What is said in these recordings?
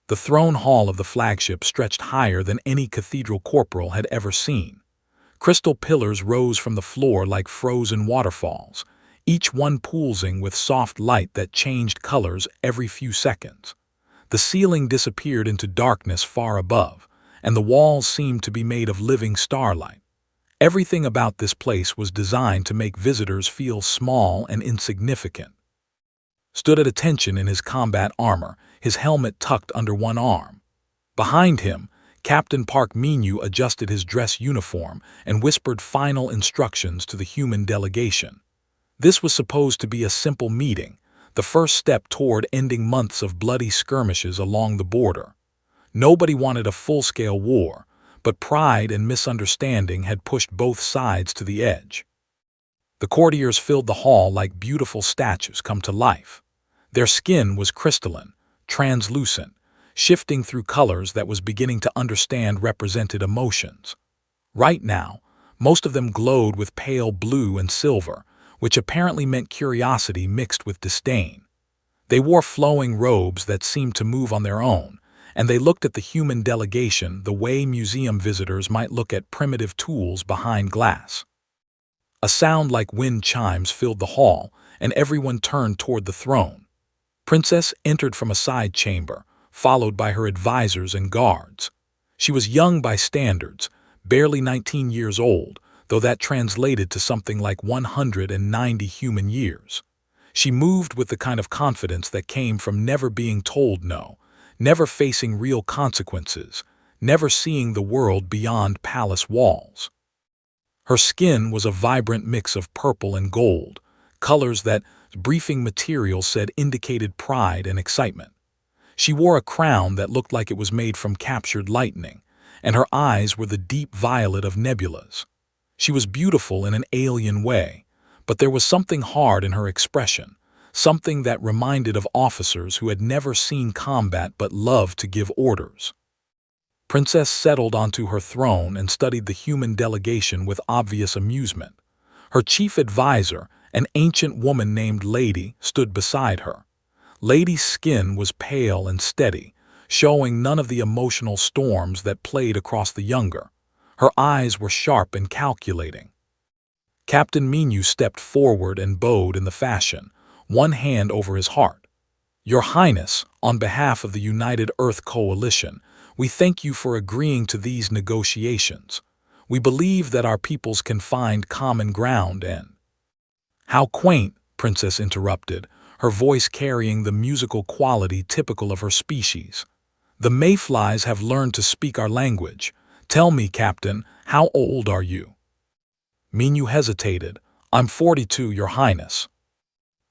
The throne hall of the flagship stretched higher than any cathedral corporal had ever seen. Crystal pillars rose from the floor like frozen waterfalls, each one pulsing with soft light that changed colors every few seconds. The ceiling disappeared into darkness far above, and the walls seemed to be made of living starlight. Everything about this place was designed to make visitors feel small and insignificant. Stood at attention in his combat armor, his helmet tucked under one arm. Behind him, Captain Park Minu adjusted his dress uniform and whispered final instructions to the human delegation. This was supposed to be a simple meeting, the first step toward ending months of bloody skirmishes along the border. Nobody wanted a full-scale war, but pride and misunderstanding had pushed both sides to the edge. The courtiers filled the hall like beautiful statues come to life. Their skin was crystalline, translucent, shifting through colors that was beginning to understand represented emotions. Right now, most of them glowed with pale blue and silver, which apparently meant curiosity mixed with disdain. They wore flowing robes that seemed to move on their own, and they looked at the human delegation the way museum visitors might look at primitive tools behind glass. A sound like wind chimes filled the hall, and everyone turned toward the throne. Princess entered from a side chamber, followed by her advisors and guards. She was young by standards, barely 19 years old, though that translated to something like 190 human years. She moved with the kind of confidence that came from never being told no, never facing real consequences, never seeing the world beyond palace walls. Her skin was a vibrant mix of purple and gold, colors that briefing material said indicated pride and excitement. She wore a crown that looked like it was made from captured lightning, and her eyes were the deep violet of nebulas. She was beautiful in an alien way, but there was something hard in her expression, something that reminded of officers who had never seen combat but loved to give orders. Princess settled onto her throne and studied the human delegation with obvious amusement. Her chief advisor, an ancient woman named Lady, stood beside her. Lady's skin was pale and steady, showing none of the emotional storms that played across the younger. Her eyes were sharp and calculating. Captain Minu stepped forward and bowed in the fashion, one hand over his heart. "Your Highness, on behalf of the United Earth Coalition, we thank you for agreeing to these negotiations. We believe that our peoples can find common ground and—" "How quaint," Princess interrupted, her voice carrying the musical quality typical of her species. "The mayflies have learned to speak our language. Tell me, Captain, how old are you?" Minu hesitated. "I'm 42, Your Highness."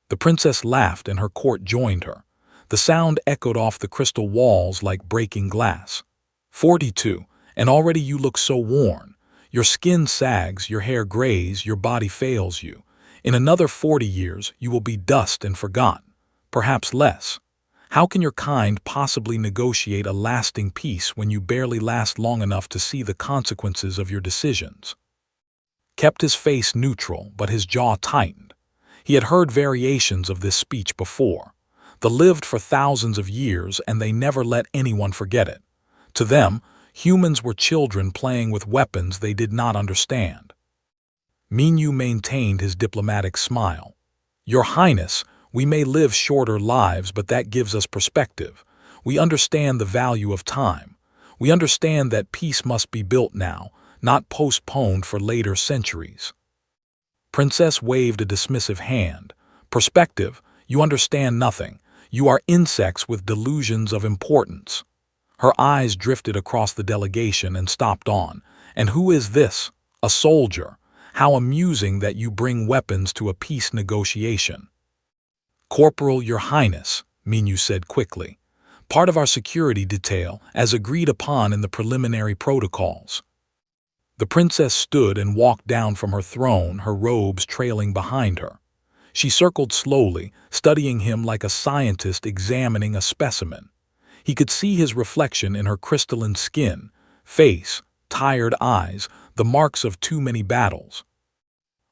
The princess laughed and her court joined her. The sound echoed off the crystal walls like breaking glass. 42, and already you look so worn. Your skin sags, your hair grays, your body fails you. In another 40 years, you will be dust and forgotten, perhaps less. How can your kind possibly negotiate a lasting peace when you barely last long enough to see the consequences of your decisions? Kept his face neutral, but his jaw tightened. He had heard variations of this speech before. They lived for thousands of years, and they never let anyone forget it. To them, humans were children playing with weapons they did not understand. Minu maintained his diplomatic smile. "Your Highness, we may live shorter lives, but that gives us perspective. We understand the value of time. We understand that peace must be built now, not postponed for later centuries." Princess waved a dismissive hand. "Perspective, you understand nothing. You are insects with delusions of importance." Her eyes drifted across the delegation and stopped on. "And who is this? A soldier. How amusing that you bring weapons to a peace negotiation." "Corporal, Your Highness," Minu said quickly. "Part of our security detail, as agreed upon in the preliminary protocols." The princess stood and walked down from her throne, her robes trailing behind her. She circled slowly, studying him like a scientist examining a specimen. He could see his reflection in her crystalline skin, face, tired eyes, the marks of too many battles.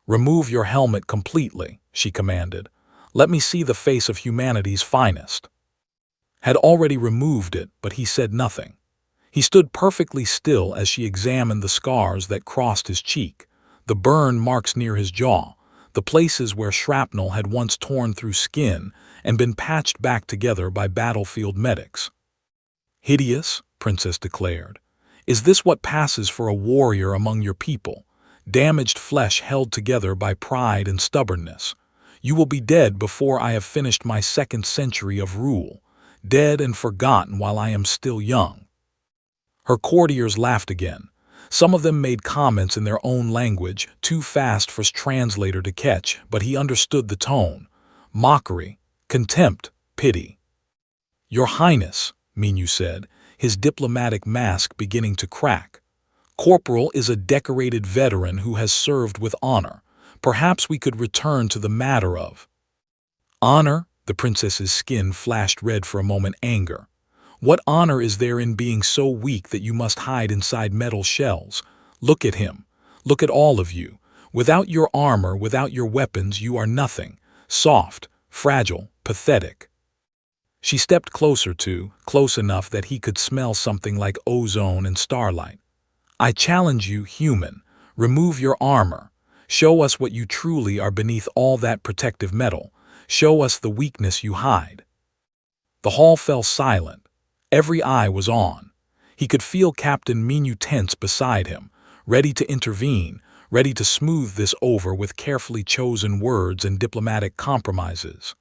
"Remove your helmet completely," she commanded. "Let me see the face of humanity's finest." had already removed it, but he said nothing. He stood perfectly still as she examined the scars that crossed his cheek, the burn marks near his jaw, the places where shrapnel had once torn through skin and been patched back together by battlefield medics. "Hideous," Princess declared. "Is this what passes for a warrior among your people? Damaged flesh held together by pride and stubbornness. You will be dead before I have finished my second century of rule, dead and forgotten while I am still young." Her courtiers laughed again. Some of them made comments in their own language, too fast for his translator to catch, but he understood the tone. Mockery, contempt, pity. "Your Highness," Minyu said, his diplomatic mask beginning to crack. "Corporal is a decorated veteran who has served with honor. Perhaps we could return to the matter of—" "Honor?" The princess's skin flashed red for a moment. Anger. "What honor is there in being so weak that you must hide inside metal shells? Look at him. Look at all of you. Without your armor, without your weapons, you are nothing. Soft, fragile, pathetic." She stepped closer close enough that he could smell something like ozone and starlight. "I challenge you, human. Remove your armor. Show us what you truly are beneath all that protective metal. Show us the weakness you hide." The hall fell silent. Every eye was on. He could feel Captain Minyu tense beside him, ready to intervene, ready to smooth this over with carefully chosen words and diplomatic compromises.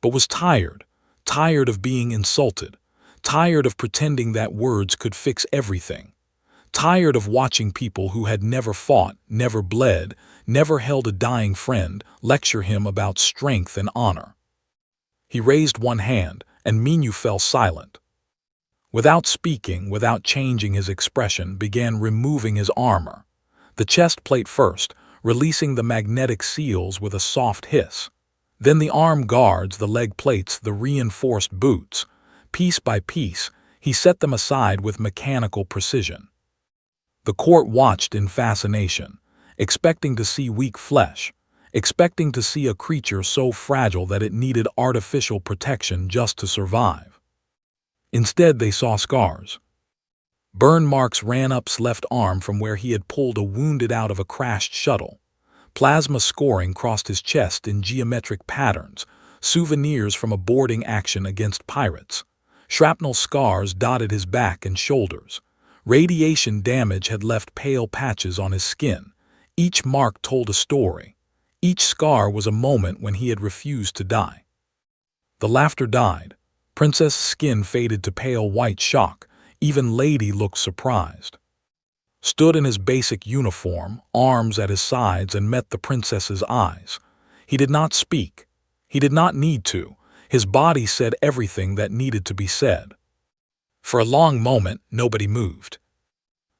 But was tired of being insulted, tired of pretending that words could fix everything, tired of watching people who had never fought, never bled, never held a dying friend lecture him about strength and honor. He raised one hand, and Minyu fell silent. Without speaking, without changing his expression, began removing his armor. The chest plate first, releasing the magnetic seals with a soft hiss. Then the arm guards, the leg plates, the reinforced boots. Piece by piece, he set them aside with mechanical precision. The court watched in fascination, expecting to see weak flesh, expecting to see a creature so fragile that it needed artificial protection just to survive. Instead, they saw scars. Burn marks ran up his left arm from where he had pulled a wounded out of a crashed shuttle. Plasma scoring crossed his chest in geometric patterns, souvenirs from a boarding action against pirates. Shrapnel scars dotted his back and shoulders. Radiation damage had left pale patches on his skin. Each mark told a story. Each scar was a moment when he had refused to die. The laughter died. Princess' skin faded to pale white shock. Even Lady looked surprised. Stood in his basic uniform, arms at his sides, and met the princess's eyes. He did not speak. He did not need to. His body said everything that needed to be said. For a long moment, nobody moved.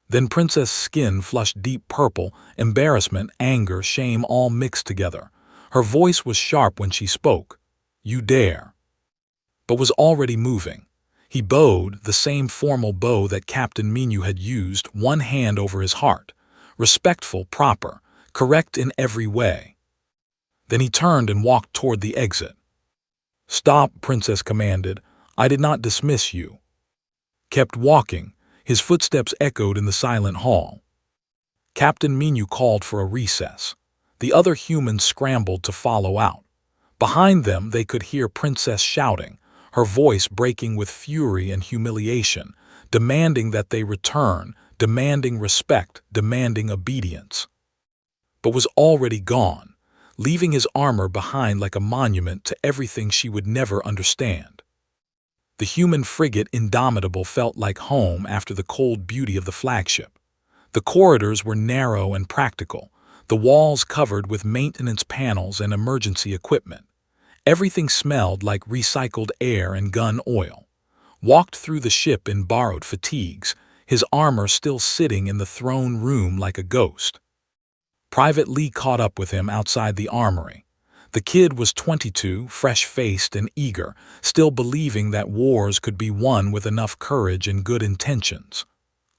Then Princess' skin flushed deep purple, embarrassment, anger, shame all mixed together. Her voice was sharp when she spoke. "You dare." But was already moving. He bowed, the same formal bow that Captain Minyu had used, one hand over his heart. Respectful, proper, correct in every way. Then he turned and walked toward the exit. "Stop," Princess commanded. "I did not dismiss you." Kept walking. His footsteps echoed in the silent hall. Captain Minyu called for a recess. The other humans scrambled to follow out. Behind them, they could hear Princess shouting, her voice breaking with fury and humiliation, demanding that they return, demanding respect, demanding obedience. But was already gone, leaving his armor behind like a monument to everything she would never understand. The human frigate Indomitable felt like home after the cold beauty of the flagship. The corridors were narrow and practical, the walls covered with maintenance panels and emergency equipment. Everything smelled like recycled air and gun oil. Walked through the ship in borrowed fatigues, his armor still sitting in the throne room like a ghost. Private Lee caught up with him outside the armory. The kid was 22, fresh-faced and eager, still believing that wars could be won with enough courage and good intentions.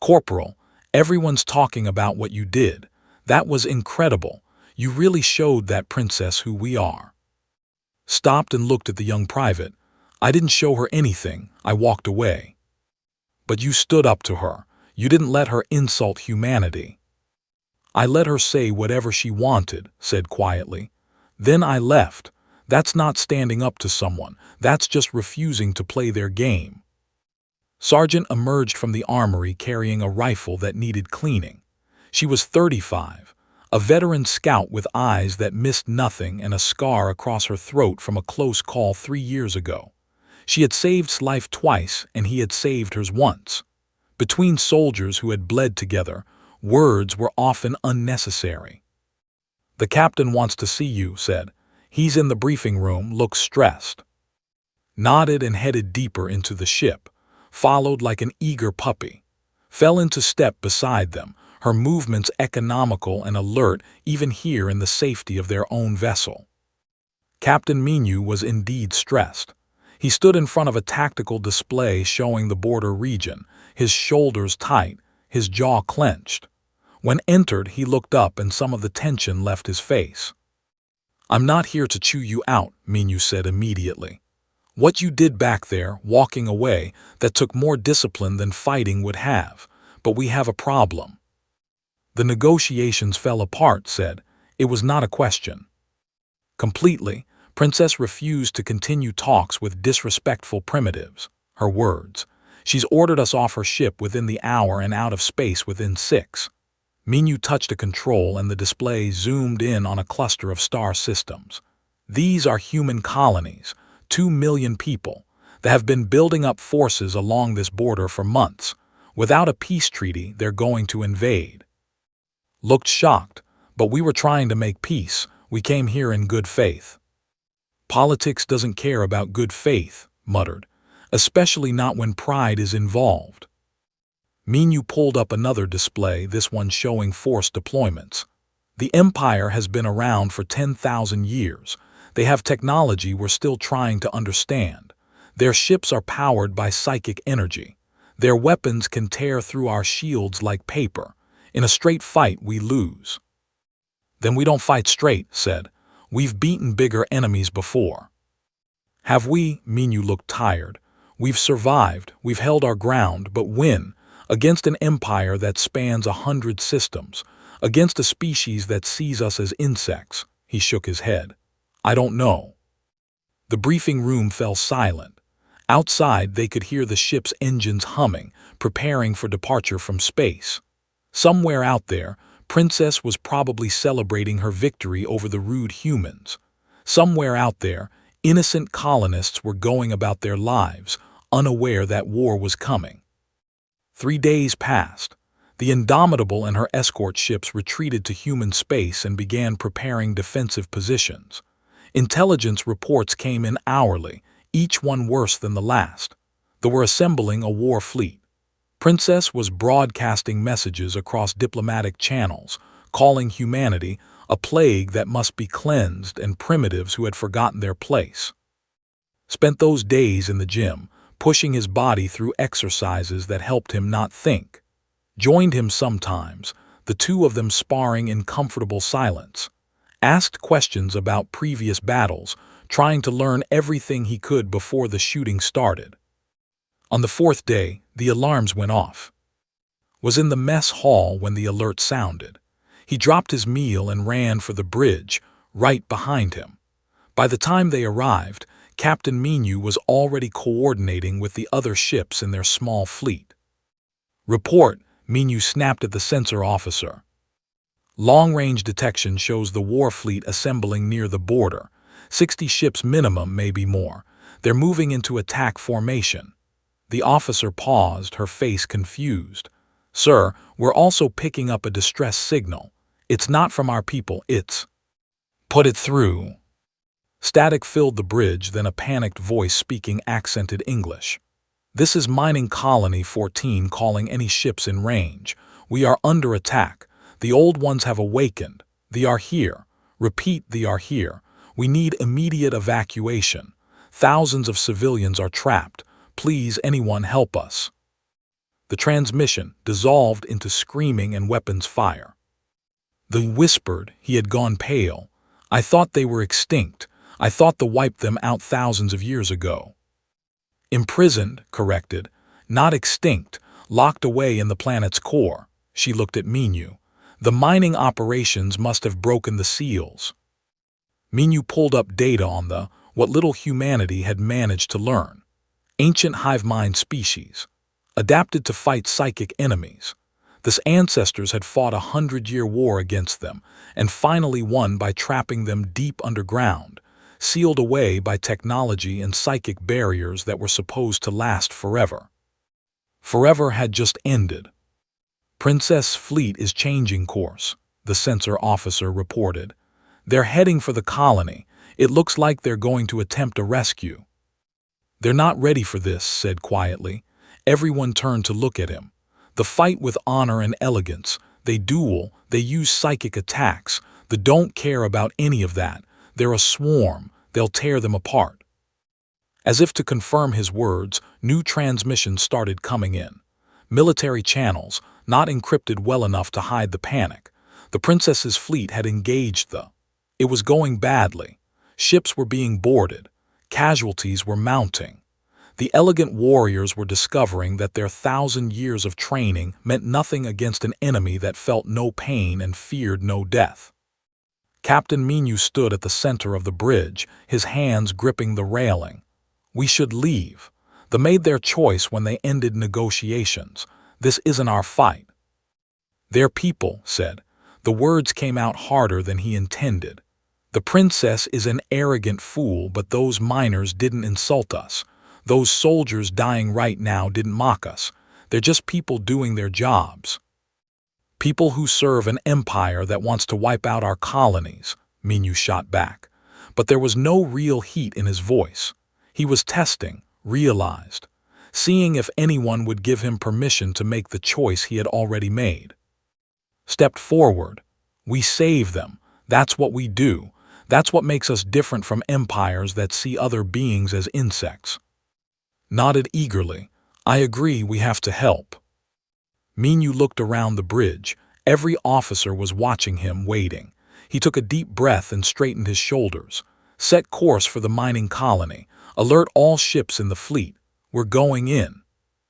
"Corporal, everyone's talking about what you did. That was incredible. You really showed that princess who we are." Stopped and looked at the young private. I didn't show her anything. I walked away. But you stood up to her. You didn't let her insult humanity. I let her say whatever she wanted, said quietly. Then I left. That's not standing up to someone. That's just refusing to play their game. Sergeant emerged from the armory carrying a rifle that needed cleaning. She was 35, a veteran scout with eyes that missed nothing and a scar across her throat from a close call 3 years ago. She had saved his life twice, and he had saved hers once. Between soldiers who had bled together, words were often unnecessary. The captain wants to see you, said. He's in the briefing room, looks stressed. Nodded and headed deeper into the ship, followed like an eager puppy. Fell into step beside them, her movements economical and alert even here in the safety of their own vessel. Captain Minu was indeed stressed. He stood in front of a tactical display showing the border region, his shoulders tight, his jaw clenched. When entered, he looked up and some of the tension left his face. I'm not here to chew you out, Minu said immediately. What you did back there, walking away, that took more discipline than fighting would have, but we have a problem. The negotiations fell apart, said. It was not a question. Completely, Princess refused to continue talks with disrespectful primitives. Her words. She's ordered us off her ship within the hour and out of space within 6. Minu touched a control and the display zoomed in on a cluster of star systems. These are human colonies, 2 million people, that have been building up forces along this border for months. Without a peace treaty, they're going to invade. Looked shocked, but we were trying to make peace. We came here in good faith. Politics doesn't care about good faith, muttered, especially not when pride is involved. Minu pulled up another display, this one showing force deployments. The Empire has been around for 10,000 years. They have technology we're still trying to understand. Their ships are powered by psychic energy. Their weapons can tear through our shields like paper. In a straight fight, we lose. Then we don't fight straight, said. We've beaten bigger enemies before. Have we? Minu looked tired. We've survived, we've held our ground, but when? Against an empire that spans 100 systems, against a species that sees us as insects. He shook his head. I don't know. The briefing room fell silent. Outside, they could hear the ship's engines humming, preparing for departure from space. Somewhere out there, Princess was probably celebrating her victory over the rude humans. Somewhere out there, innocent colonists were going about their lives, unaware that war was coming. 3 days passed. The Indomitable and her escort ships retreated to human space and began preparing defensive positions. Intelligence reports came in hourly, each one worse than the last. They were assembling a war fleet. Princess was broadcasting messages across diplomatic channels, calling humanity a plague that must be cleansed and primitives who had forgotten their place. Spent those days in the gym, pushing his body through exercises that helped him not think. Joined him sometimes, the two of them sparring in comfortable silence. Asked questions about previous battles, trying to learn everything he could before the shooting started. On the 4th day, the alarms went off. Was in the mess hall when the alert sounded. He dropped his meal and ran for the bridge, right behind him. By the time they arrived, Captain Minu was already coordinating with the other ships in their small fleet. Report, Minu snapped at the sensor officer. Long-range detection shows the war fleet assembling near the border. 60 ships minimum, maybe more. They're moving into attack formation. The officer paused, her face confused. Sir, we're also picking up a distress signal. It's not from our people, it's... Put it through. Static filled the bridge, then a panicked voice speaking accented English. This is Mining Colony 14 calling any ships in range. We are under attack. The old ones have awakened. They are here. Repeat, they are here. We need immediate evacuation. Thousands of civilians are trapped. Please, anyone help us. The transmission dissolved into screaming and weapons fire. They whispered, he had gone pale. I thought they were extinct. I thought they wiped them out thousands of years ago. Imprisoned, corrected, not extinct, locked away in the planet's core. She looked at Minyu. The mining operations must have broken the seals. Minyu pulled up data on what little humanity had managed to learn. Ancient hive mind species, adapted to fight psychic enemies. This ancestors had fought a 100-year war against them and finally won by trapping them deep underground, sealed away by technology and psychic barriers that were supposed to last forever. Forever had just ended. Princess Fleet is changing course, the censor officer reported. They're heading for the colony. It looks like they're going to attempt a rescue. They're not ready for this, said quietly. Everyone turned to look at him. The fight with honor and elegance. They duel, they use psychic attacks. They don't care about any of that. They're a swarm. They'll tear them apart. As if to confirm his words, new transmissions started coming in. Military channels, not encrypted well enough to hide the panic. The princess's fleet had engaged It was going badly. Ships were being boarded. Casualties were mounting. The elegant warriors were discovering that their 1,000 years of training meant nothing against an enemy that felt no pain and feared no death. Captain Minyu stood at the center of the bridge, his hands gripping the railing. We should leave. They made their choice when they ended negotiations. This isn't our fight. Their people said. The words came out harder than he intended. The princess is an arrogant fool, but those miners didn't insult us. Those soldiers dying right now didn't mock us. They're just people doing their jobs. People who serve an empire that wants to wipe out our colonies, Minyu shot back. But there was no real heat in his voice. He was testing, realized, seeing if anyone would give him permission to make the choice he had already made. Stepped forward. We save them. That's what we do. That's what makes us different from empires that see other beings as insects. Nodded eagerly. I agree, we have to help. Minyu looked around the bridge. Every officer was watching him, waiting. He took a deep breath and straightened his shoulders. Set course for the mining colony. Alert all ships in the fleet. We're going in.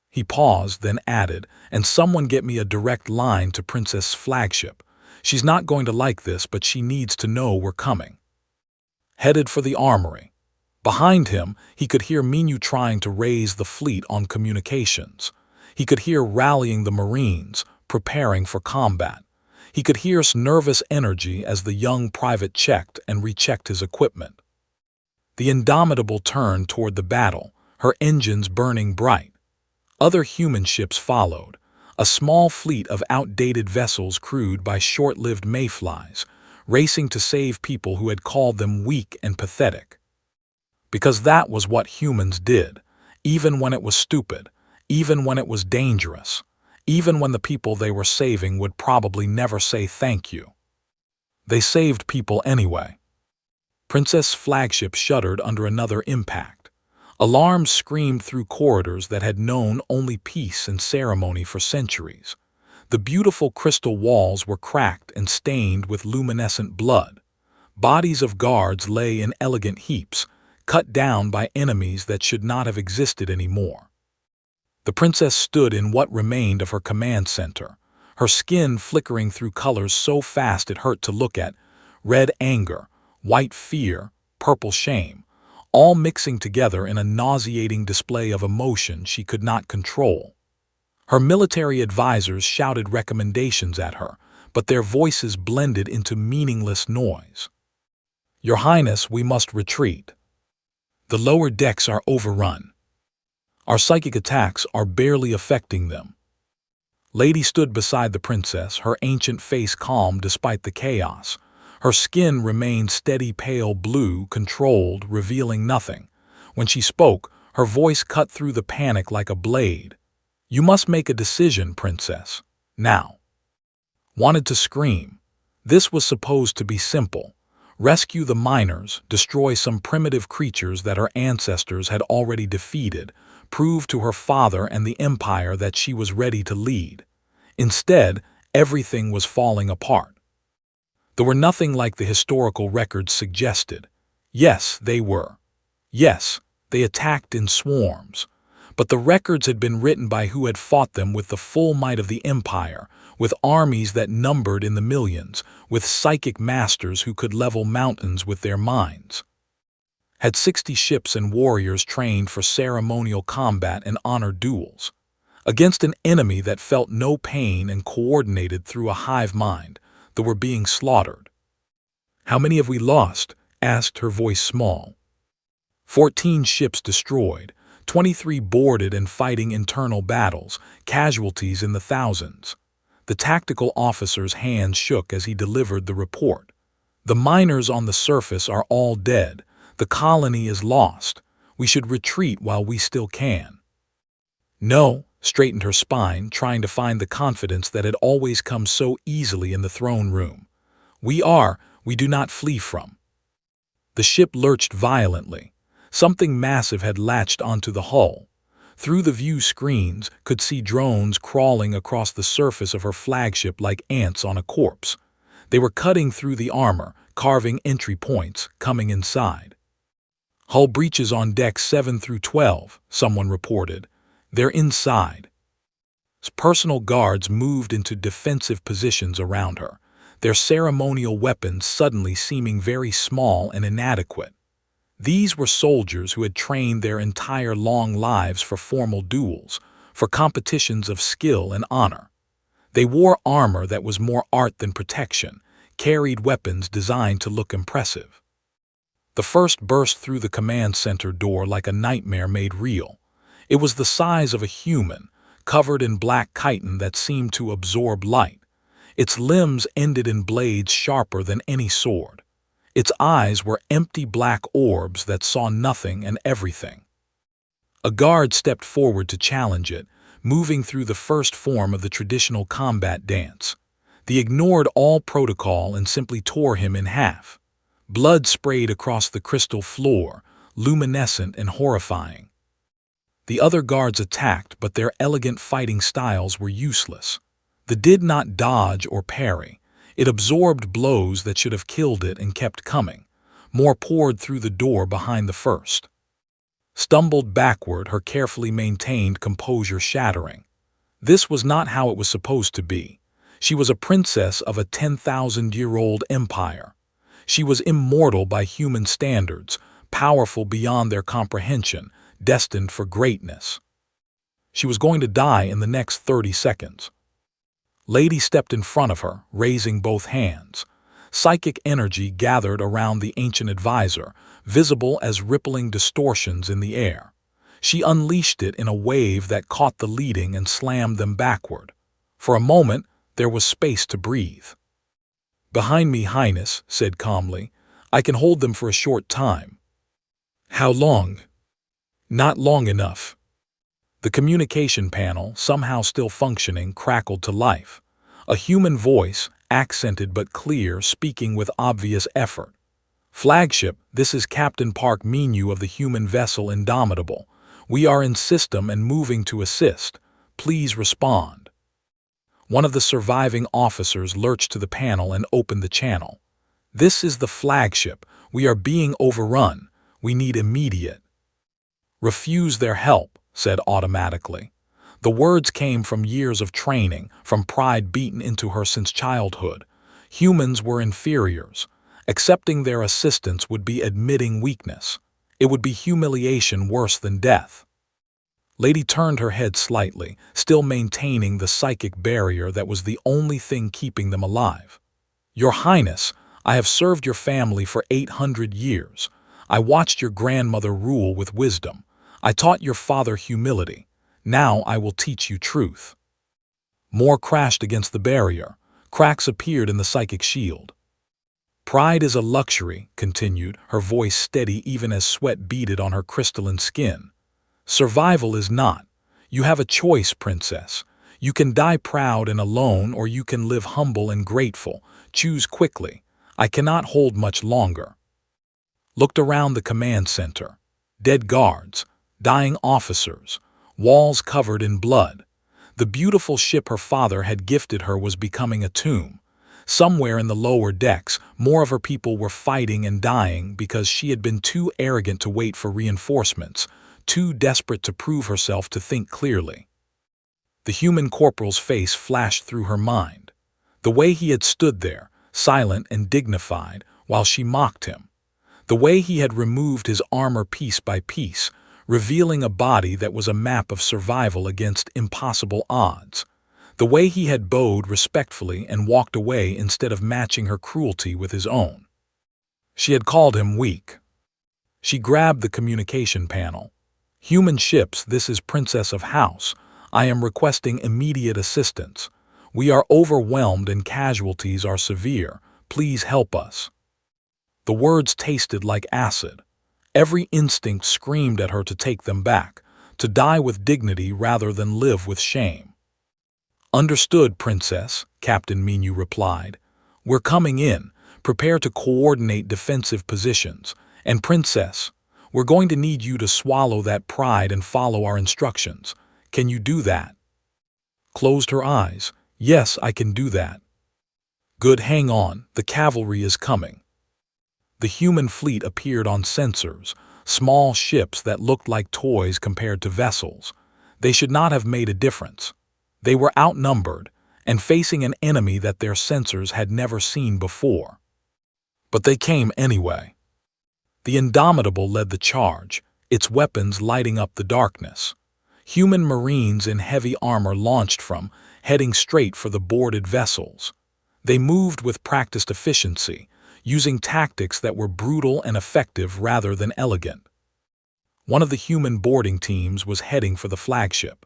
He paused, then added, and someone get me a direct line to Princess' flagship. She's not going to like this, but she needs to know we're coming. Headed for the armory. Behind him, he could hear Minyu trying to raise the fleet on communications. He could hear rallying the Marines, preparing for combat. He could hear nervous energy as the young private checked and rechecked his equipment. The Indomitable turned toward the battle, her engines burning bright. Other human ships followed, a small fleet of outdated vessels crewed by short-lived mayflies, racing to save people who had called them weak and pathetic. Because that was what humans did, even when it was stupid, even when it was dangerous, even when the people they were saving would probably never say thank you. They saved people anyway. Princess' flagship shuddered under another impact. Alarms screamed through corridors that had known only peace and ceremony for centuries. The beautiful crystal walls were cracked and stained with luminescent blood. Bodies of guards lay in elegant heaps, cut down by enemies that should not have existed anymore. The princess stood in what remained of her command center, her skin flickering through colors so fast it hurt to look at, red anger, white fear, purple shame, all mixing together in a nauseating display of emotion she could not control. Her military advisors shouted recommendations at her, but their voices blended into meaningless noise. Your Highness, we must retreat. The lower decks are overrun. Our psychic attacks are barely affecting them. Lady stood beside the princess, her ancient face calm despite the chaos. Her skin remained steady pale blue, controlled, revealing nothing. When she spoke, her voice cut through the panic like a blade. You must make a decision, princess. Now. Wanted to scream. This was supposed to be simple. Rescue the miners, destroy some primitive creatures that her ancestors had already defeated, prove to her father and the empire that she was ready to lead. Instead, everything was falling apart. They were nothing like the historical records suggested. Yes, they were. Yes, they attacked in swarms. But the records had been written by who had fought them with the full might of the Empire, with armies that numbered in the millions, with psychic masters who could level mountains with their minds. Had 60 ships and warriors trained for ceremonial combat and honored duels, against an enemy that felt no pain and coordinated through a hive mind, that were being slaughtered. "How many have we lost?" asked her voice small. 14 ships destroyed, 23 boarded and fighting internal battles, casualties in the thousands. The tactical officer's hands shook as he delivered the report. "The miners on the surface are all dead. The colony is lost. We should retreat while we still can." "No," straightened her spine, trying to find the confidence that had always come so easily in the throne room. We do not flee from." The ship lurched violently. Something massive had latched onto the hull. Through the view screens, could see drones crawling across the surface of her flagship like ants on a corpse. They were cutting through the armor, carving entry points, coming inside. "Hull breaches on decks 7 through 12, someone reported. "They're inside." Personal guards moved into defensive positions around her, their ceremonial weapons suddenly seeming very small and inadequate. These were soldiers who had trained their entire long lives for formal duels, for competitions of skill and honor. They wore armor that was more art than protection, carried weapons designed to look impressive. The first burst through the command center door like a nightmare made real. It was the size of a human, covered in black chitin that seemed to absorb light. Its limbs ended in blades sharper than any sword. Its eyes were empty black orbs that saw nothing and everything. A guard stepped forward to challenge it, moving through the first form of the traditional combat dance. They ignored all protocol and simply tore him in half. Blood sprayed across the crystal floor, luminescent and horrifying. The other guards attacked, but their elegant fighting styles were useless. They did not dodge or parry. It absorbed blows that should have killed it and kept coming. More poured through the door behind the first. Stumbled backward, her carefully maintained composure shattering. This was not how it was supposed to be. She was a princess of a 10,000-year-old empire. She was immortal by human standards, powerful beyond their comprehension, destined for greatness. She was going to die in the next 30 seconds. Lady stepped in front of her, raising both hands. Psychic energy gathered around the ancient advisor, visible as rippling distortions in the air. She unleashed it in a wave that caught the leading and slammed them backward. For a moment, there was space to breathe. "Behind me, Highness," said calmly. "I can hold them for a short time." "How long?" "Not long enough." The communication panel, somehow still functioning, crackled to life. A human voice, accented but clear, speaking with obvious effort. "Flagship, this is Captain Park Menu of the human vessel Indomitable. We are in system and moving to assist. Please respond." One of the surviving officers lurched to the panel and opened the channel. "This is the flagship. We are being overrun. We need immediate." "Refuse their help," said automatically. The words came from years of training, from pride beaten into her since childhood. Humans were inferiors. Accepting their assistance would be admitting weakness. It would be humiliation worse than death. Lady turned her head slightly, still maintaining the psychic barrier that was the only thing keeping them alive. "Your Highness, I have served your family for 800 years. I watched your grandmother rule with wisdom. I taught your father humility. Now I will teach you truth." More crashed against the barrier. Cracks appeared in the psychic shield. "Pride is a luxury," continued, her voice steady even as sweat beaded on her crystalline skin. "Survival is not. You have a choice, princess. You can die proud and alone, or you can live humble and grateful. Choose quickly. I cannot hold much longer." Looked around the command center. Dead guards, dying officers, walls covered in blood. The beautiful ship her father had gifted her was becoming a tomb. Somewhere in the lower decks, more of her people were fighting and dying because she had been too arrogant to wait for reinforcements, too desperate to prove herself to think clearly. The human corporal's face flashed through her mind. The way he had stood there, silent and dignified, while she mocked him. The way he had removed his armor piece by piece, revealing a body that was a map of survival against impossible odds. The way he had bowed respectfully and walked away instead of matching her cruelty with his own. She had called him weak. She grabbed the communication panel. "Human ships, this is Princess of House. I am requesting immediate assistance. We are overwhelmed and casualties are severe. Please help us." The words tasted like acid. Every instinct screamed at her to take them back, to die with dignity rather than live with shame. "Understood, Princess," Captain Minu replied. "We're coming in. Prepare to coordinate defensive positions. And Princess, we're going to need you to swallow that pride and follow our instructions. Can you do that?" Closed her eyes. "Yes, I can do that." "Good, hang on. The cavalry is coming." The human fleet appeared on sensors, small ships that looked like toys compared to vessels. They should not have made a difference. They were outnumbered and facing an enemy that their sensors had never seen before. But they came anyway. The Indomitable led the charge, its weapons lighting up the darkness. Human Marines in heavy armor launched from, heading straight for the boarded vessels. They moved with practiced efficiency, using tactics that were brutal and effective rather than elegant. One of the human boarding teams was heading for the flagship.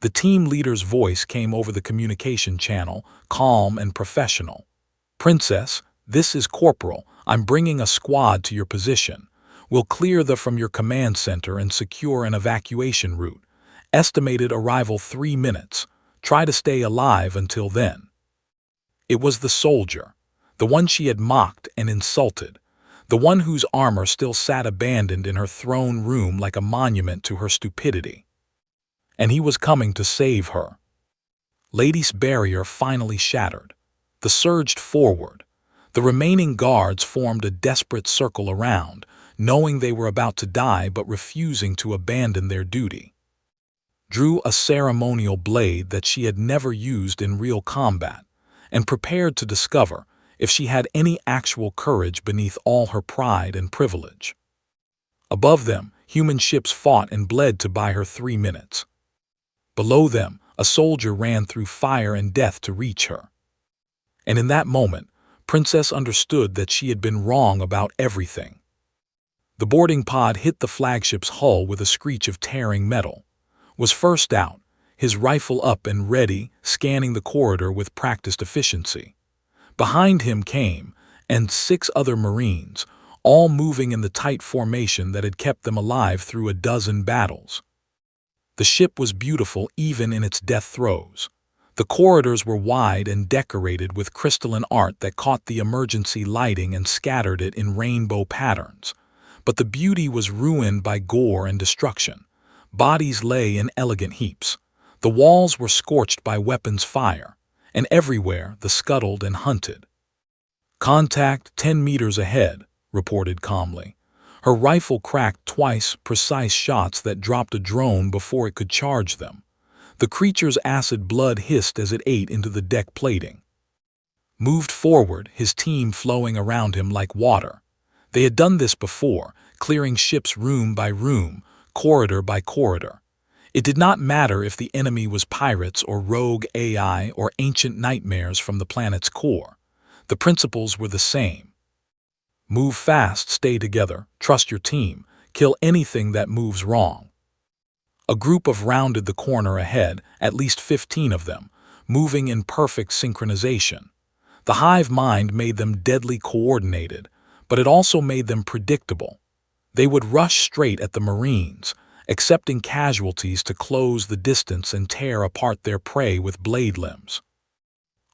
The team leader's voice came over the communication channel, calm and professional. "Princess, this is Corporal. I'm bringing a squad to your position. We'll clear from your command center and secure an evacuation route. Estimated arrival 3 minutes. Try to stay alive until then." It was the soldier, the one she had mocked and insulted, the one whose armor still sat abandoned in her throne room like a monument to her stupidity. And he was coming to save her. Lady's barrier finally shattered. The surged forward. The remaining guards formed a desperate circle around, knowing they were about to die but refusing to abandon their duty. Drew a ceremonial blade that she had never used in real combat, and prepared to discover if she had any actual courage beneath all her pride and privilege. Above them, human ships fought and bled to buy her 3 minutes. Below them, a soldier ran through fire and death to reach her. And in that moment, Princess understood that she had been wrong about everything. The boarding pod hit the flagship's hull with a screech of tearing metal. Was first out, his rifle up and ready, scanning the corridor with practiced efficiency. Behind him came, and 6 other Marines, all moving in the tight formation that had kept them alive through a dozen battles. The ship was beautiful even in its death throes. The corridors were wide and decorated with crystalline art that caught the emergency lighting and scattered it in rainbow patterns. But the beauty was ruined by gore and destruction. Bodies lay in elegant heaps. The walls were scorched by weapons fire, and everywhere the scuttled and hunted. "Contact 10 meters ahead," reported calmly. Her rifle cracked twice, precise shots that dropped a drone before it could charge them. The creature's acid blood hissed as it ate into the deck plating. Moved forward, his team flowing around him like water. They had done this before, clearing ships room by room, corridor by corridor. It did not matter if the enemy was pirates or rogue AI or ancient nightmares from the planet's core. The principles were the same. Move fast, stay together, trust your team, kill anything that moves wrong. A group rounded the corner ahead, at least 15 of them, moving in perfect synchronization. The hive mind made them deadly coordinated, but it also made them predictable. They would rush straight at the Marines, accepting casualties to close the distance and tear apart their prey with blade limbs.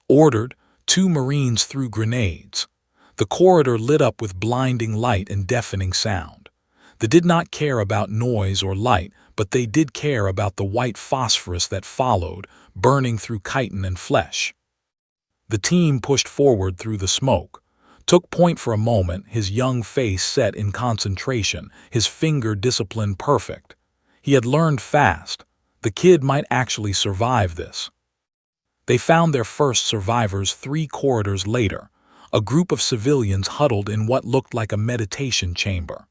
Ordered, 2 Marines threw grenades. The corridor lit up with blinding light and deafening sound. They did not care about noise or light, but they did care about the white phosphorus that followed, burning through chitin and flesh. The team pushed forward through the smoke. Took point for a moment, his young face set in concentration, his finger discipline perfect. He had learned fast. The kid might actually survive this. They found their first survivors 3 corridors later, a group of civilians huddled in what looked like a meditation chamber.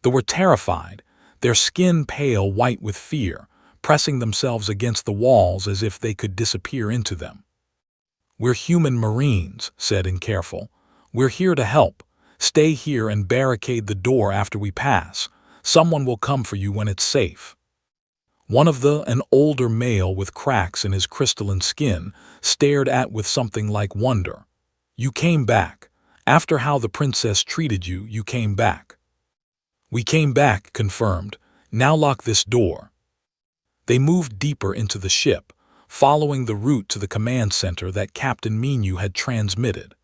They were terrified, their skin pale white with fear, pressing themselves against the walls as if they could disappear into them. "We're human Marines," said in careful. "We're here to help. Stay here and barricade the door after we pass. Someone will come for you when it's safe." One of an older male with cracks in his crystalline skin, stared at with something like wonder. "You came back. After how the princess treated you, you came back." "We came back," confirmed. "Now lock this door." They moved deeper into the ship, following the route to the command center that Captain Minu had transmitted.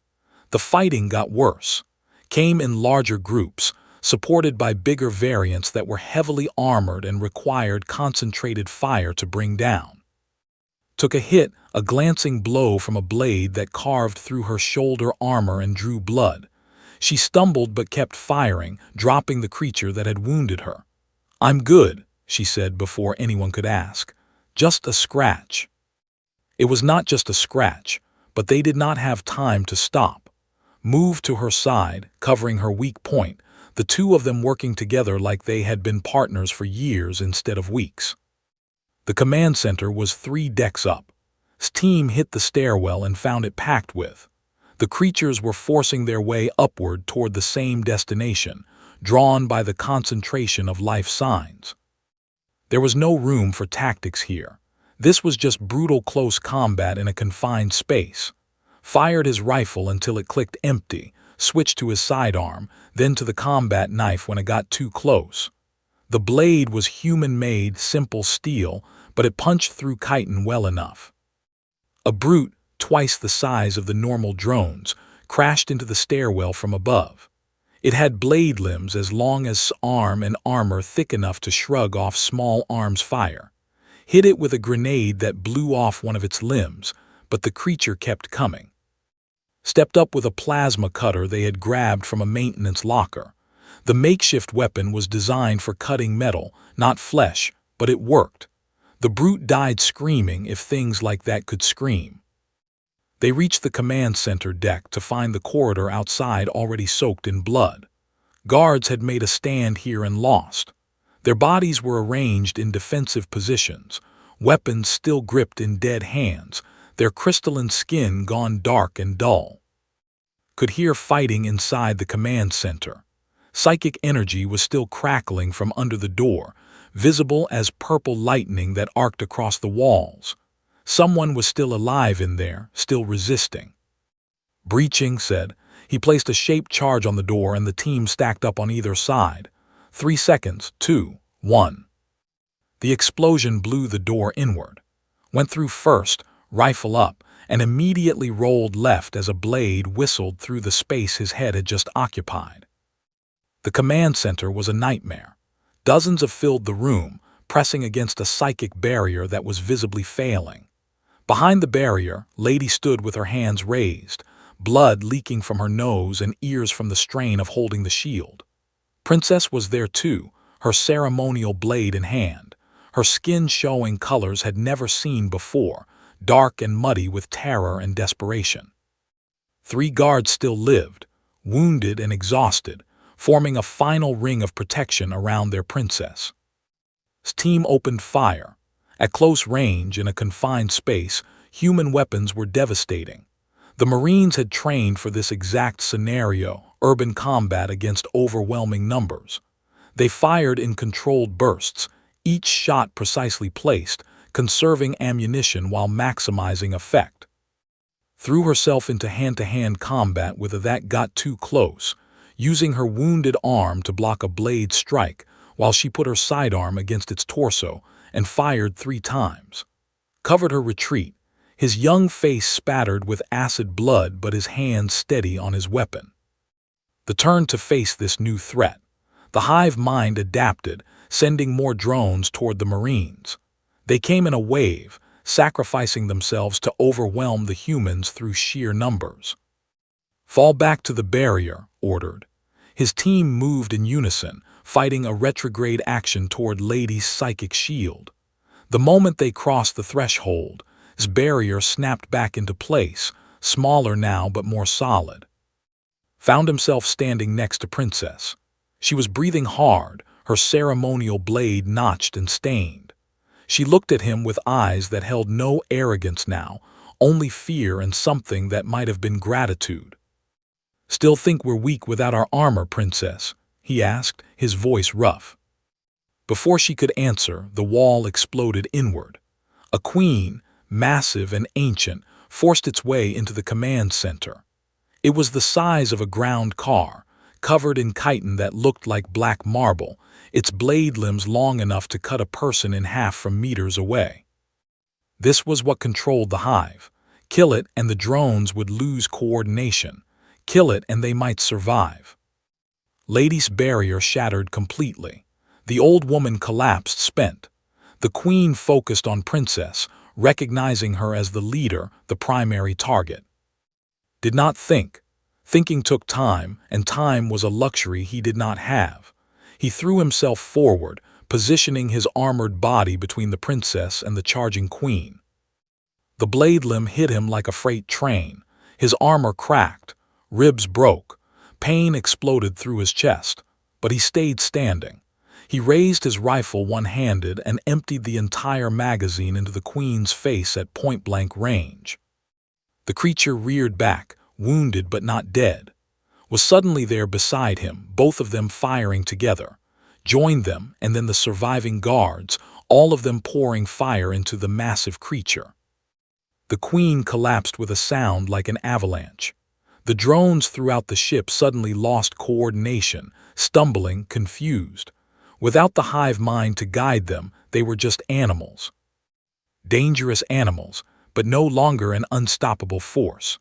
The fighting got worse, came in larger groups, supported by bigger variants that were heavily armored and required concentrated fire to bring down. Took a hit, a glancing blow from a blade that carved through her shoulder armor and drew blood. She stumbled but kept firing, dropping the creature that had wounded her. "I'm good," she said before anyone could ask. "Just a scratch." It was not just a scratch, but they did not have time to stop. Moved to her side, covering her weak point, the two of them working together like they had been partners for years instead of weeks. The command center was 3 decks up. His team hit the stairwell and found it packed with. The creatures were forcing their way upward toward the same destination, drawn by the concentration of life signs. There was no room for tactics here. This was just brutal close combat in a confined space. Fired his rifle until it clicked empty, switched to his sidearm, then to the combat knife when it got too close. The blade was human-made, simple steel, but it punched through chitin well enough. A brute, twice the size of the normal drones, crashed into the stairwell from above. It had blade limbs as long as arm and armor thick enough to shrug off small arms fire. Hit it with a grenade that blew off one of its limbs, but the creature kept coming. Stepped up with a plasma cutter they had grabbed from a maintenance locker. The makeshift weapon was designed for cutting metal, not flesh, but it worked. The brute died screaming if things like that could scream. They reached the command center deck to find the corridor outside already soaked in blood. Guards had made a stand here and lost. Their bodies were arranged in defensive positions, weapons still gripped in dead hands, their crystalline skin gone dark and dull. Could hear fighting inside the command center. Psychic energy was still crackling from under the door, visible as purple lightning that arced across the walls. Someone was still alive in there, still resisting. "Breaching," said. He placed a shaped charge on the door and the team stacked up on either side. 3 seconds, 2, 1. The explosion blew the door inward. Went through first, rifle up, and immediately rolled left as a blade whistled through the space his head had just occupied. The command center was a nightmare. Dozens filled the room, pressing against a psychic barrier that was visibly failing. Behind the barrier, Lady stood with her hands raised, blood leaking from her nose and ears from the strain of holding the shield. Princess was there too, her ceremonial blade in hand, her skin showing colors had never seen before, dark and muddy with terror and desperation. 3 guards still lived, wounded and exhausted, forming a final ring of protection around their princess. His team opened fire. At close range, in a confined space, human weapons were devastating. The Marines had trained for this exact scenario, urban combat against overwhelming numbers. They fired in controlled bursts, each shot precisely placed, conserving ammunition while maximizing effect. Threw herself into hand-to-hand combat with a that got too close, using her wounded arm to block a blade strike while she put her sidearm against its torso and fired 3 times. Covered her retreat, his young face spattered with acid blood but his hands steady on his weapon. The turn to face this new threat. The hive mind adapted, sending more drones toward the Marines. They came in a wave, sacrificing themselves to overwhelm the humans through sheer numbers. "Fall back to the barrier," ordered. His team moved in unison, fighting a retrograde action toward Lady's psychic shield. The moment they crossed the threshold, his barrier snapped back into place, smaller now but more solid. Found himself standing next to Princess. She was breathing hard, her ceremonial blade notched and stained. She looked at him with eyes that held no arrogance now, only fear and something that might have been gratitude. "Still think we're weak without our armor, Princess?" he asked, his voice rough. Before she could answer, the wall exploded inward. A queen, massive and ancient, forced its way into the command center. It was the size of a ground car, covered in chitin that looked like black marble, its blade limbs long enough to cut a person in half from meters away. This was what controlled the hive. Kill it and the drones would lose coordination. Kill it and they might survive. Lady's barrier shattered completely. The old woman collapsed, spent. The queen focused on Princess, recognizing her as the leader, the primary target. Did not think. Thinking took time, and time was a luxury he did not have. He threw himself forward, positioning his armored body between the princess and the charging queen. The blade limb hit him like a freight train. His armor cracked, ribs broke, pain exploded through his chest, but he stayed standing. He raised his rifle one-handed and emptied the entire magazine into the queen's face at point-blank range. The creature reared back, wounded but not dead, was suddenly there beside him, both of them firing together. Joined them, and then the surviving guards, all of them pouring fire into the massive creature. The queen collapsed with a sound like an avalanche. The drones throughout the ship suddenly lost coordination, stumbling, confused. Without the hive mind to guide them, they were just animals. Dangerous animals, but no longer an unstoppable force.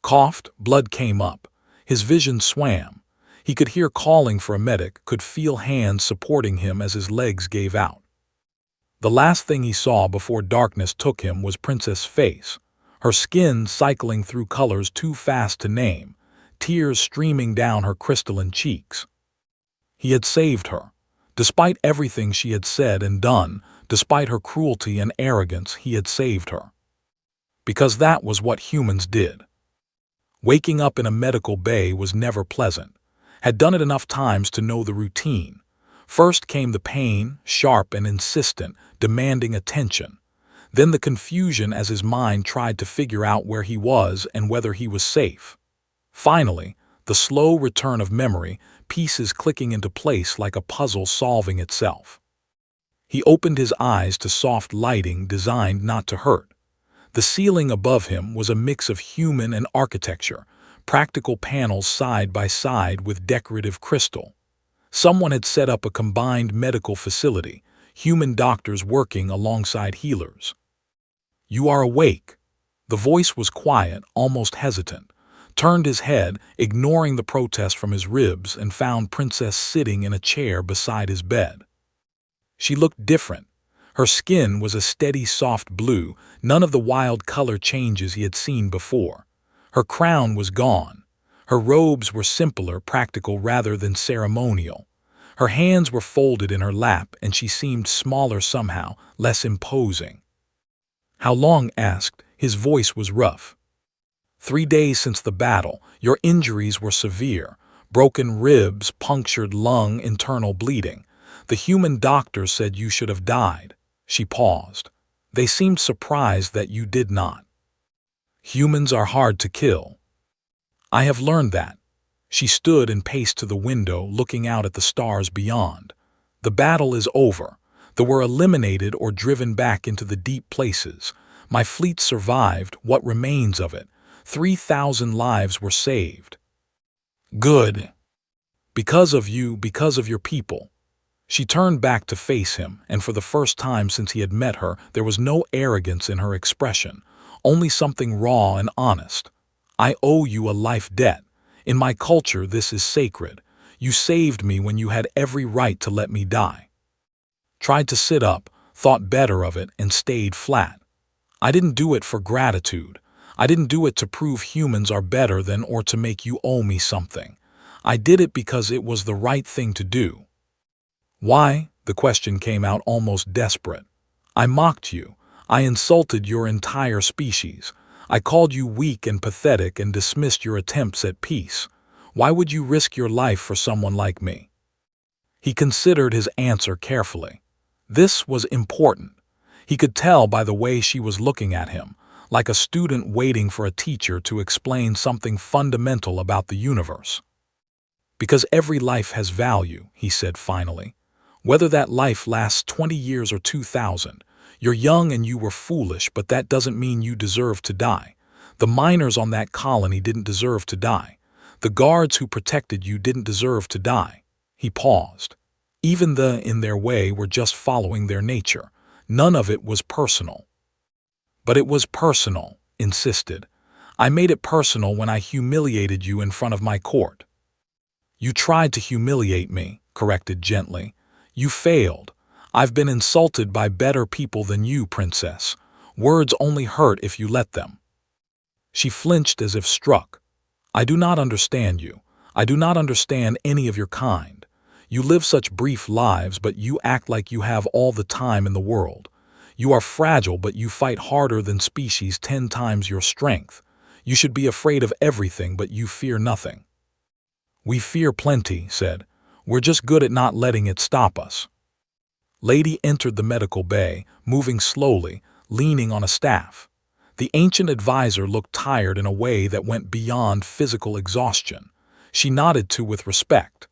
Coughed, blood came up. His vision swam. He could hear calling for a medic, could feel hands supporting him as his legs gave out. The last thing he saw before darkness took him was Princess' face, her skin cycling through colors too fast to name, tears streaming down her crystalline cheeks. He had saved her. Despite everything she had said and done, despite her cruelty and arrogance, he had saved her. Because that was what humans did. Waking up in a medical bay was never pleasant. Had done it enough times to know the routine. First came the pain, sharp and insistent, demanding attention. Then the confusion as his mind tried to figure out where he was and whether he was safe. Finally, the slow return of memory, pieces clicking into place like a puzzle solving itself. He opened his eyes to soft lighting designed not to hurt. The ceiling above him was a mix of human and architecture, practical panels side by side with decorative crystal. Someone had set up a combined medical facility, human doctors working alongside healers. "You are awake." The voice was quiet, almost hesitant. Turned his head, ignoring the protest from his ribs, and found Princess sitting in a chair beside his bed. She looked different. Her skin was a steady soft blue, none of the wild color changes he had seen before. Her crown was gone. Her robes were simpler, practical rather than ceremonial. Her hands were folded in her lap, and she seemed smaller somehow, less imposing. "How long?" asked. His voice was rough. 3 days since the battle. Your injuries were severe. Broken ribs, punctured lung, internal bleeding. The human doctor said you should have died." She paused. "They seemed surprised that you did not. Humans are hard to kill." "I have learned that." She stood and paced to the window, looking out at the stars beyond. "The battle is over. They were eliminated or driven back into the deep places. My fleet survived, what remains of it. 3,000 lives were saved. Good. Because of you, because of your people." She turned back to face him, and for the first time since he had met her, there was no arrogance in her expression, only something raw and honest. "I owe you a life debt. In my culture, this is sacred. You saved me when you had every right to let me die." Tried to sit up, thought better of it, and stayed flat. "I didn't do it for gratitude. I didn't do it to prove humans are better than or to make you owe me something. I did it because it was the right thing to do." Why? The question came out almost desperate. I mocked you. I insulted your entire species. I called you weak and pathetic and dismissed your attempts at peace. Why would you risk your life for someone like me? He considered his answer carefully. This was important. He could tell by the way she was looking at him, like a student waiting for a teacher to explain something fundamental about the universe. Because every life has value, he said finally. Whether that life lasts 20 years or 2,000, you're young and you were foolish, but that doesn't mean you deserve to die. The miners on that colony didn't deserve to die. The guards who protected you didn't deserve to die. He paused. Even in their way, were just following their nature. None of it was personal. But it was personal, insisted. I made it personal when I humiliated you in front of my court. You tried to humiliate me, corrected gently. You failed. I've been insulted by better people than you, princess. Words only hurt if you let them. She flinched as if struck. I do not understand you. I do not understand any of your kind. You live such brief lives, but you act like you have all the time in the world. You are fragile, but you fight harder than species 10 times your strength. You should be afraid of everything, but you fear nothing. We fear plenty, said. We're just good at not letting it stop us. Lady entered the medical bay, moving slowly, leaning on a staff. The ancient advisor looked tired in a way that went beyond physical exhaustion. She nodded with respect.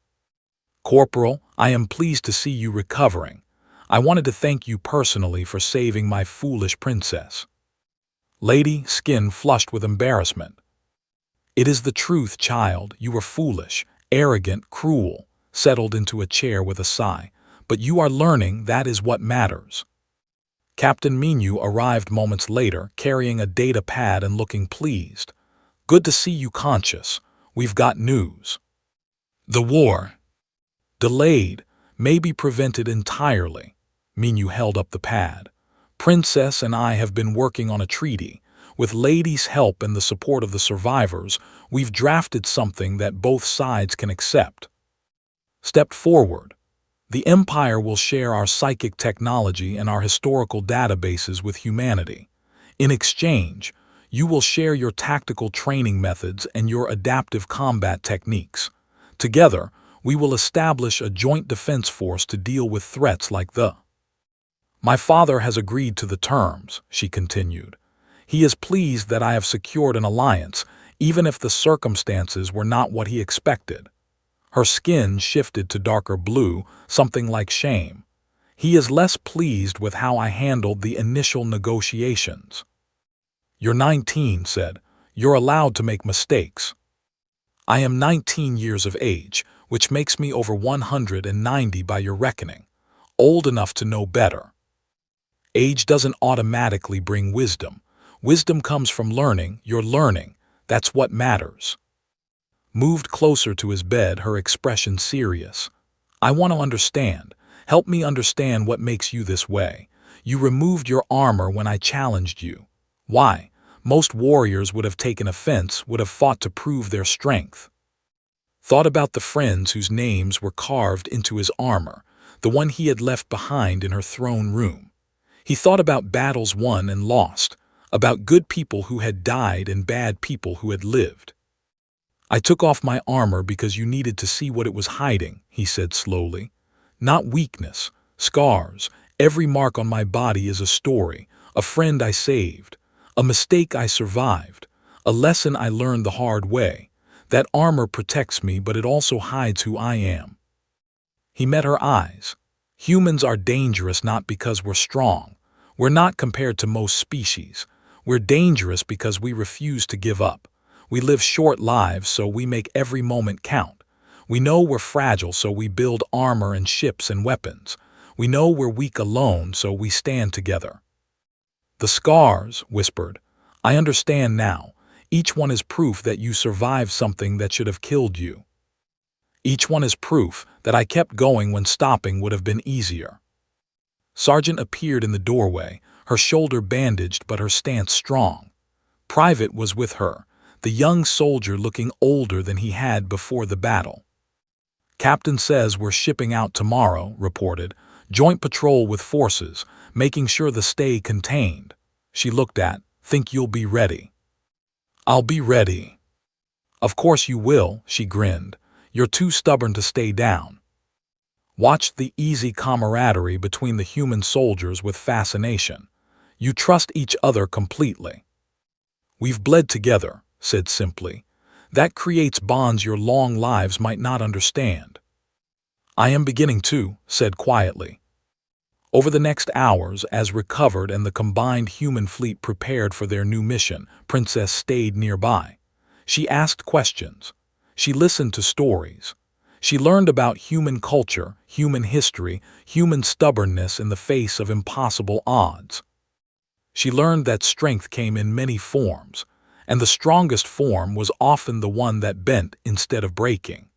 Corporal, I am pleased to see you recovering. I wanted to thank you personally for saving my foolish princess. Lady, skin flushed with embarrassment. It is the truth, child. You were foolish, arrogant, cruel, settled into a chair with a sigh. But you are learning, that is what matters. Captain Minu arrived moments later, carrying a data pad and looking pleased. Good to see you conscious. We've got news. The war. Delayed, maybe prevented entirely. Minu held up the pad. Princess and I have been working on a treaty. With Lady's help and the support of the survivors, we've drafted something that both sides can accept. Step forward. The Empire will share our psychic technology and our historical databases with humanity. In exchange, you will share your tactical training methods and your adaptive combat techniques. Together, we will establish a joint defense force to deal with threats like the. My father has agreed to the terms, she continued. He is pleased that I have secured an alliance, even if the circumstances were not what he expected. Her skin shifted to darker blue, something like shame. He is less pleased with how I handled the initial negotiations. You're 19, said. You're allowed to make mistakes. I am 19 years of age, which makes me over 190 by your reckoning. Old enough to know better. Age doesn't automatically bring wisdom. Wisdom comes from learning. You're learning. That's what matters. Moved closer to his bed, her expression serious. I want to understand. Help me understand what makes you this way. You removed your armor when I challenged you. Why? Most warriors would have taken offense, would have fought to prove their strength. Thought about the friends whose names were carved into his armor, the one he had left behind in her throne room. He thought about battles won and lost, about good people who had died and bad people who had lived. I took off my armor because you needed to see what it was hiding, he said slowly. Not weakness, scars. Every mark on my body is a story, a friend I saved, a mistake I survived, a lesson I learned the hard way. That armor protects me, but it also hides who I am. He met her eyes. Humans are dangerous not because we're strong. We're not compared to most species. We're dangerous because we refuse to give up. We live short lives, so we make every moment count. We know we're fragile, so we build armor and ships and weapons. We know we're weak alone, so we stand together. The scars, whispered. I understand now. Each one is proof that you survived something that should have killed you. Each one is proof that I kept going when stopping would have been easier. Sergeant appeared in the doorway, her shoulder bandaged but her stance strong. Private was with her, the young soldier looking older than he had before the battle. Captain says we're shipping out tomorrow, reported. Joint patrol with forces, making sure the stay contained. She looked at, think you'll be ready. I'll be ready. Of course you will, she grinned. You're too stubborn to stay down. Watched the easy camaraderie between the human soldiers with fascination. You trust each other completely. We've bled together, said simply. That creates bonds your long lives might not understand. I am beginning to, said quietly. Over the next hours, as recovered and the combined human fleet prepared for their new mission, Princess stayed nearby. She asked questions. She listened to stories. She learned about human culture, human history, human stubbornness in the face of impossible odds. She learned that strength came in many forms, and the strongest form was often the one that bent instead of breaking.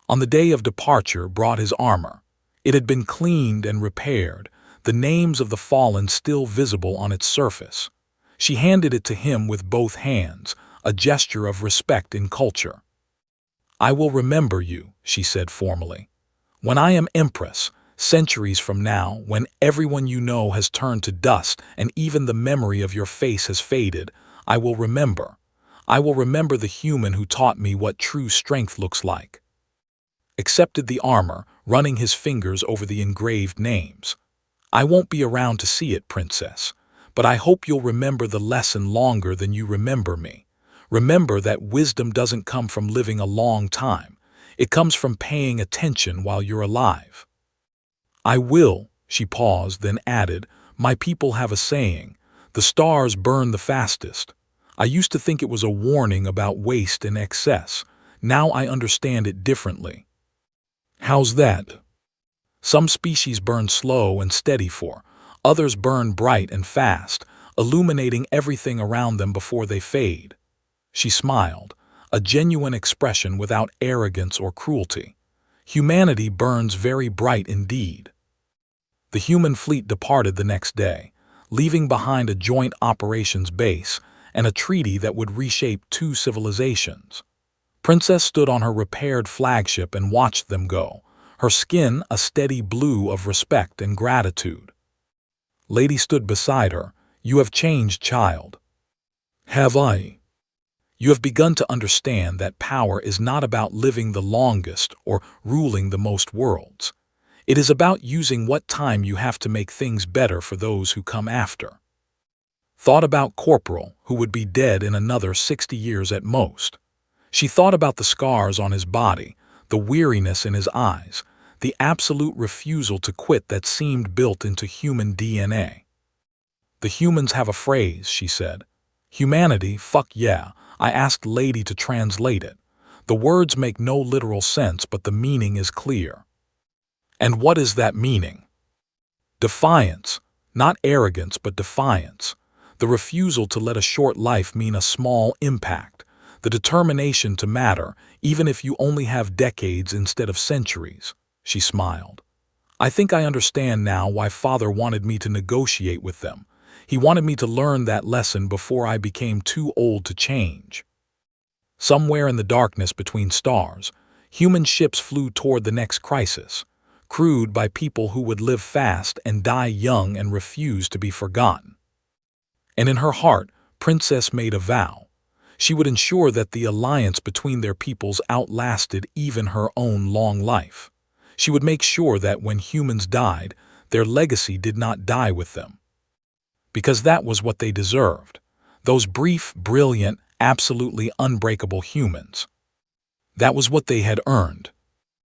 On the day of departure brought his armor. It had been cleaned and repaired, the names of the fallen still visible on its surface. She handed it to him with both hands, a gesture of respect in culture. I will remember you, she said formally. When I am Empress, centuries from now, when everyone you know has turned to dust and even the memory of your face has faded, I will remember. I will remember the human who taught me what true strength looks like. Accepted the armor, running his fingers over the engraved names. I won't be around to see it, Princess, but I hope you'll remember the lesson longer than you remember me. Remember that wisdom doesn't come from living a long time. It comes from paying attention while you're alive. I will, she paused, then added, my people have a saying, the stars burn the fastest. I used to think it was a warning about waste and excess. Now I understand it differently. How's that? Some species burn slow and steady others burn bright and fast, illuminating everything around them before they fade. She smiled, a genuine expression without arrogance or cruelty. Humanity burns very bright indeed. The human fleet departed the next day, leaving behind a joint operations base and a treaty that would reshape two civilizations. Princess stood on her repaired flagship and watched them go, her skin a steady blue of respect and gratitude. Lady stood beside her. You have changed, child. Have I? You have begun to understand that power is not about living the longest or ruling the most worlds. It is about using what time you have to make things better for those who come after. Thought about Corporal, who would be dead in another 60 years at most. She thought about the scars on his body, the weariness in his eyes, the absolute refusal to quit that seemed built into human DNA. The humans have a phrase, she said. Humanity, fuck yeah. I asked Lady to translate it. The words make no literal sense, but the meaning is clear. And what is that meaning? Defiance, not arrogance, but defiance. The refusal to let a short life mean a small impact. The determination to matter, even if you only have decades instead of centuries. She smiled. I think I understand now why Father wanted me to negotiate with them. He wanted me to learn that lesson before I became too old to change. Somewhere in the darkness between stars, human ships flew toward the next crisis, crewed by people who would live fast and die young and refuse to be forgotten. And in her heart, Princess made a vow. She would ensure that the alliance between their peoples outlasted even her own long life. She would make sure that when humans died, their legacy did not die with them. Because that was what they deserved. Those brief, brilliant, absolutely unbreakable humans. That was what they had earned.